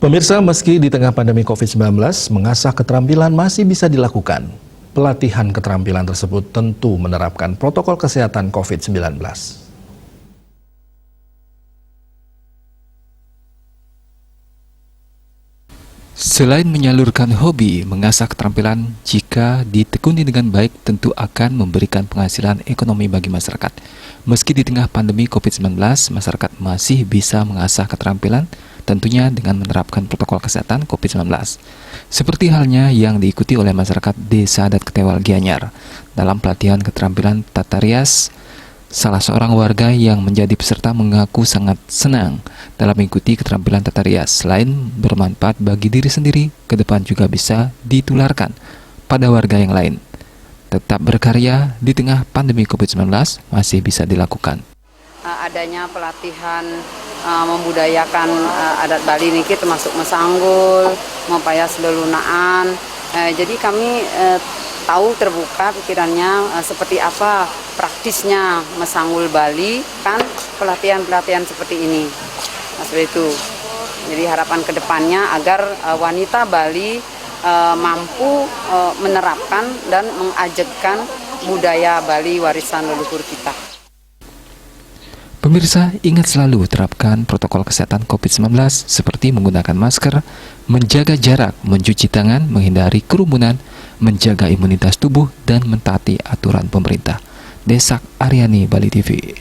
Pemirsa, meski di tengah pandemi COVID-19, mengasah keterampilan masih bisa dilakukan. Pelatihan keterampilan tersebut tentu menerapkan protokol kesehatan COVID-19. Selain menyalurkan hobi, mengasah keterampilan jika ditekuni dengan baik tentu akan memberikan penghasilan ekonomi bagi masyarakat. Meski di tengah pandemi COVID-19, masyarakat masih bisa mengasah keterampilan tentunya dengan menerapkan protokol kesehatan COVID-19. Seperti halnya yang diikuti oleh masyarakat Desa Adat Ketewal Gianyar. Dalam pelatihan keterampilan tata rias, salah seorang warga yang menjadi peserta mengaku sangat senang dalam mengikuti keterampilan tata rias. Selain bermanfaat bagi diri sendiri, ke depan juga bisa ditularkan pada warga yang lain. Tetap berkarya di tengah pandemi COVID-19 masih bisa dilakukan. Adanya pelatihan membudayakan adat Bali niki termasuk mesanggul, mempayas lelunaan. Jadi kami tahu terbuka pikirannya seperti apa praktisnya mesanggul Bali, kan pelatihan-pelatihan seperti ini. Seperti itu. Jadi harapan kedepannya agar wanita Bali mampu menerapkan dan mengajarkan budaya Bali warisan leluhur kita. Pemirsa, ingat selalu terapkan protokol kesehatan COVID-19 seperti menggunakan masker, menjaga jarak, mencuci tangan, menghindari kerumunan, menjaga imunitas tubuh, dan mentaati aturan pemerintah. Desak Aryani, Bali TV.